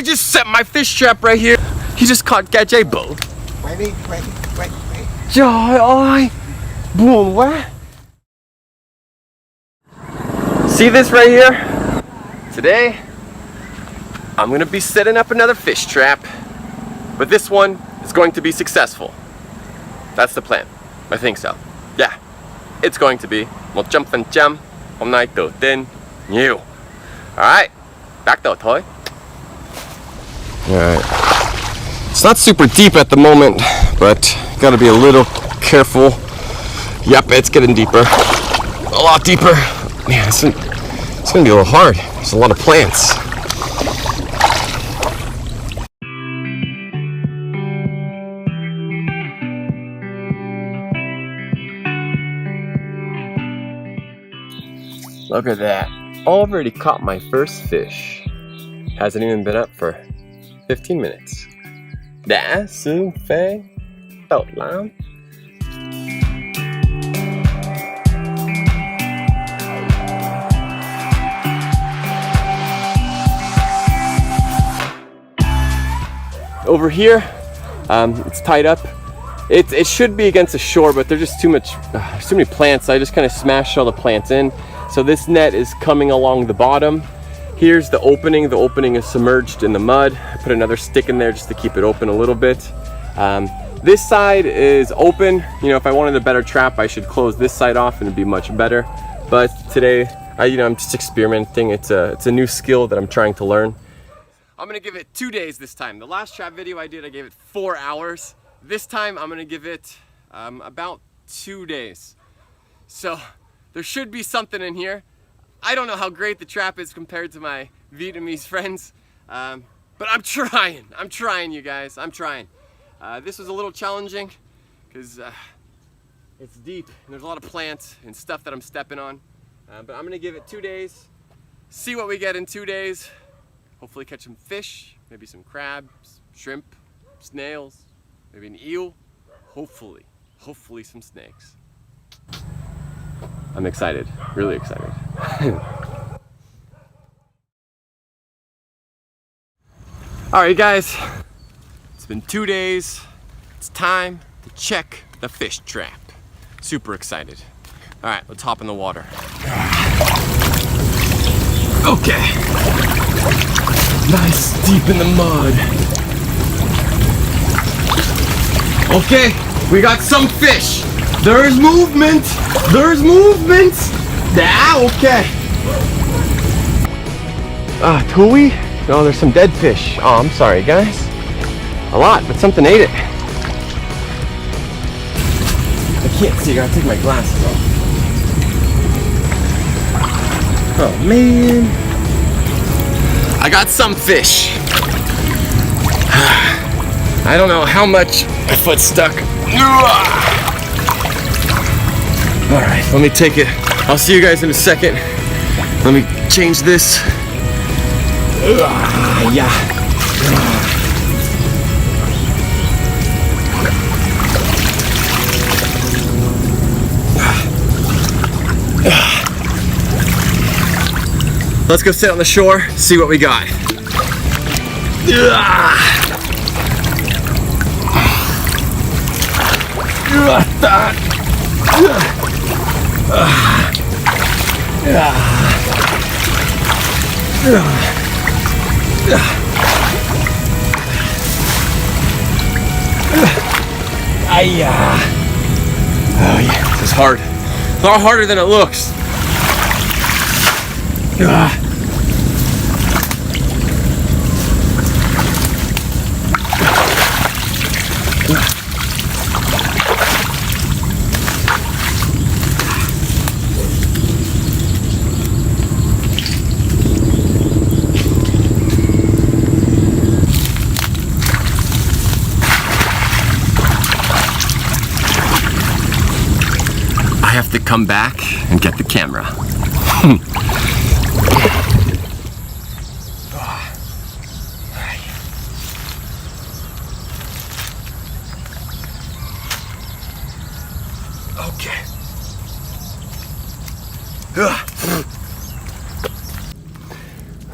I just set my fish trap right here. He just caught gazebo. Wait. Trời ơi, buồn quá. See this right here? Today, I'm gonna be setting up another fish trap, but this one is going to be successful. That's the plan. I think so. Yeah, it's going to be 100%. Hôm nay tự tin nhiều. Alright, back đầu thôi. Alright. It's not super deep at the moment, but gotta be a little careful. Yep, it's getting deeper. A lot deeper. Man, it's gonna be a little hard. There's a lot of plants. Look at that. Already caught my first fish. Hasn't even been up for 15 minutes. Đã sướng phê. Tốt lắm. Over here, it's tied up. It should be against the shore, but there's just too many plants. So I just kind of smashed all the plants in. So this net is coming along the bottom. Here's the opening. The opening is submerged in the mud. I put another stick in there just to keep it open a little bit. This side is open. You know, if I wanted a better trap, I should close this side off and it'd be much better. But today, I'm just experimenting. It's a new skill that I'm trying to learn. I'm gonna give it 2 days this time. The last trap video I did, I gave it 4 hours. This time, I'm gonna give it about 2 days. So there should be something in here. I don't know how great the trap is compared to my Vietnamese friends, but I'm trying, you guys. I'm trying. This was a little challenging because it's deep and there's a lot of plants and stuff that I'm stepping on. But I'm gonna give it 2 days, see what we get in 2 days. Hopefully catch some fish, maybe some crabs, shrimp, snails, maybe an eel. Hopefully some snakes. I'm excited, really excited. All right, guys, it's been 2 days. It's time to check the fish trap. Super excited. All right, let's hop in the water. Okay. Nice, deep in the mud. Okay, we got some fish. There's movement. Ah, okay. Thuỷ? Oh, there's some dead fish. Oh, I'm sorry, guys. A lot, but something ate it. I can't see. I gotta take my glasses off. Oh, man. I got some fish. I don't know how much my foot's stuck. All right, let me take it. I'll see you guys in a second. Let me change this. Yeah. Let's go sit on the shore, see what we got. Oh yeah, this is hard. A lot harder than it looks. I have to come back and get the camera. Okay.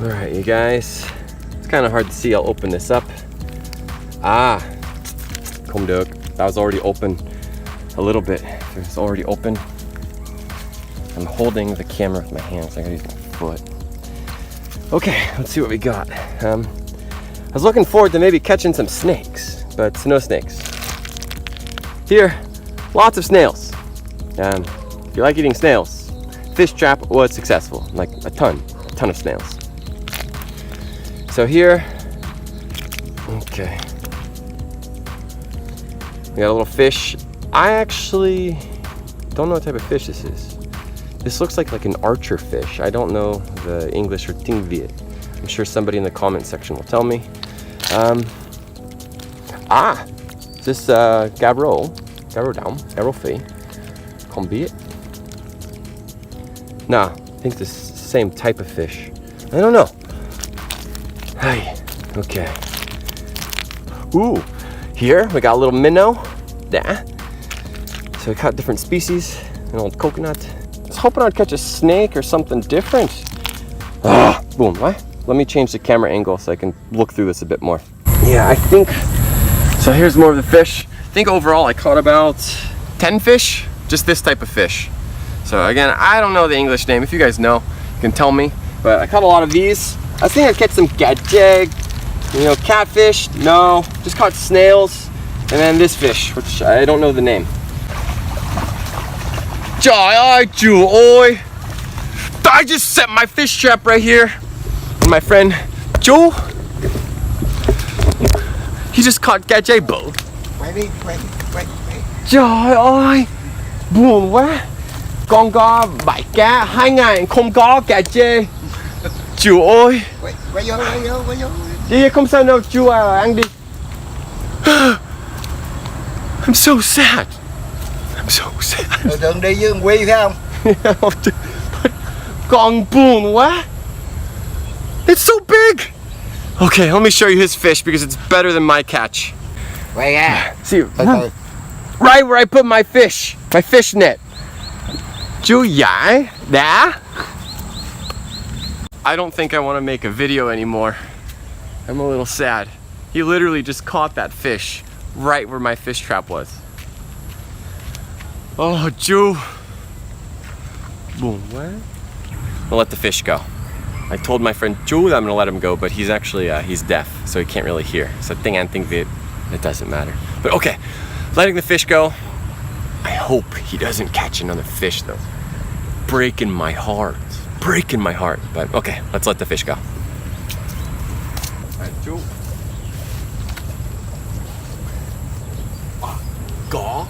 All right, you guys, It's kind of hard to see. I'll open this up. Ah, kom được. That was already open a little bit. It's already open. I'm holding the camera with my hands. I gotta use my foot. Okay, let's see what we got. I was looking forward to maybe catching some snakes, but no snakes. Here, lots of snails. If you like eating snails, fish trap was successful. Like a ton of snails. So here, okay. We got a little fish. I actually don't know what type of fish this is. This looks like an archer fish. I don't know the English or tingviet. I'm sure somebody in the comment section will tell me. Is this Garo down? Garo fee? Combiet? Nah, I think this is the same type of fish. I don't know. Hey, okay. Ooh, here we got a little minnow. Yeah. So we caught different species. An old coconut. I was hoping I'd catch a snake or something different. Boom, what? Let me change the camera angle so I can look through this a bit more. Yeah, I think, so here's more of the fish. I think overall I caught about 10 fish, just this type of fish. So again, I don't know the English name. If you guys know, you can tell me. But I caught a lot of these. I was thinking I'd catch some gadjeg, catfish. No, just caught snails. And then this fish, which I don't know the name. Trời ơi, chủ ơi! I just set my fish trap right here. And my friend Joe, he just caught gadjeg bro. Wait. Trời ơi, buồn quá. Con có bẫy cá 2 ngày không có gadjeg. Chủ ơi. Quay vô. Đi không sao đâu, chú ăn đi. I'm so sad. Thường đi với Quy phải không? Con buồn quá. It's so big. Okay, let me show you his fish because it's better than my catch. Quay ra. See, Từ. right where I put my fish net. Chú giải đá. I don't think I want to make a video anymore. I'm a little sad. He literally just caught that fish right where my fish trap was. Oh, Ju. Boom, what? I'll let the fish go. I told my friend Ju that I'm gonna let him go, but he's actually, he's deaf, so he can't really hear. So it doesn't matter. But okay, letting the fish go. I hope he doesn't catch another fish though. Breaking my heart. But okay, let's let the fish go. Alright, Ju. Có.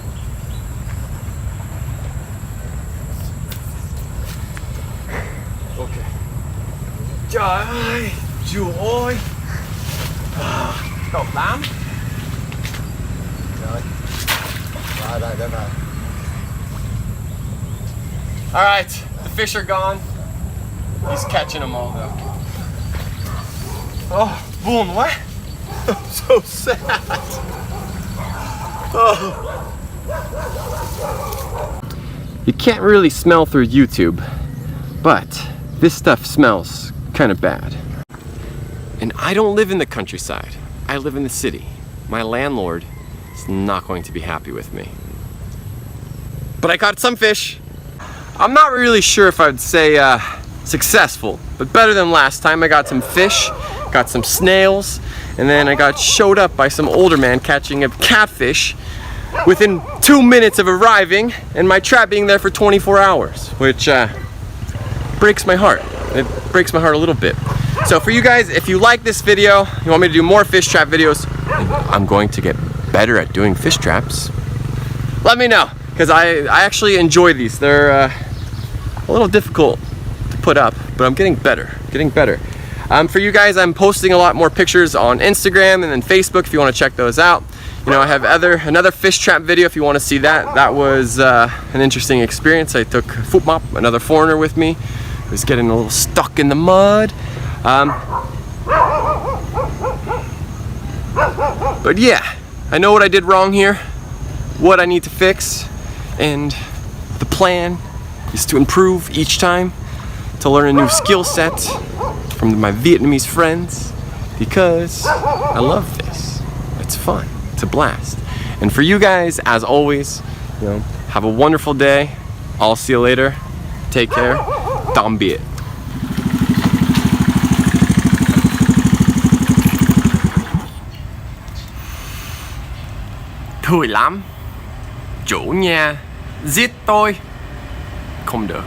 Okay. Trời ơi, Chú ơi. Cậu lắm. Rồi. Alright, the fish are gone. He's catching them all though. Oh, buồn quá. I'm so sad. Oh. You can't really smell through YouTube, but this stuff smells kind of bad. And I don't live in the countryside. I live in the city. My landlord is not going to be happy with me. But I caught some fish. I'm not really sure if I would say successful, but better than last time. I got some fish, got some snails, and then I got showed up by some older man catching a catfish within 2 minutes of arriving, and my trap being there for 24 hours, which breaks my heart. It breaks my heart a little bit. So for you guys, if you like this video, you want me to do more fish trap videos, I'm going to get better at doing fish traps, let me know, because I actually enjoy these. They're a little difficult to put up, but I'm getting better. For you guys, I'm posting a lot more pictures on Instagram and then Facebook if you want to check those out. You know, I have another fish trap video if you want to see that. That was an interesting experience. I took Footmop, another foreigner, with me. He was getting a little stuck in the mud. But yeah, I know what I did wrong here, what I need to fix, and the plan is to improve each time, to learn a new skill set from my Vietnamese friends, because I love this. It's fun. It's a blast. And for you guys, as always, have a wonderful day. I'll see you later. Take care. Tạm biệt. Thùi lắm. Chủ nhà giết tôi. Không được.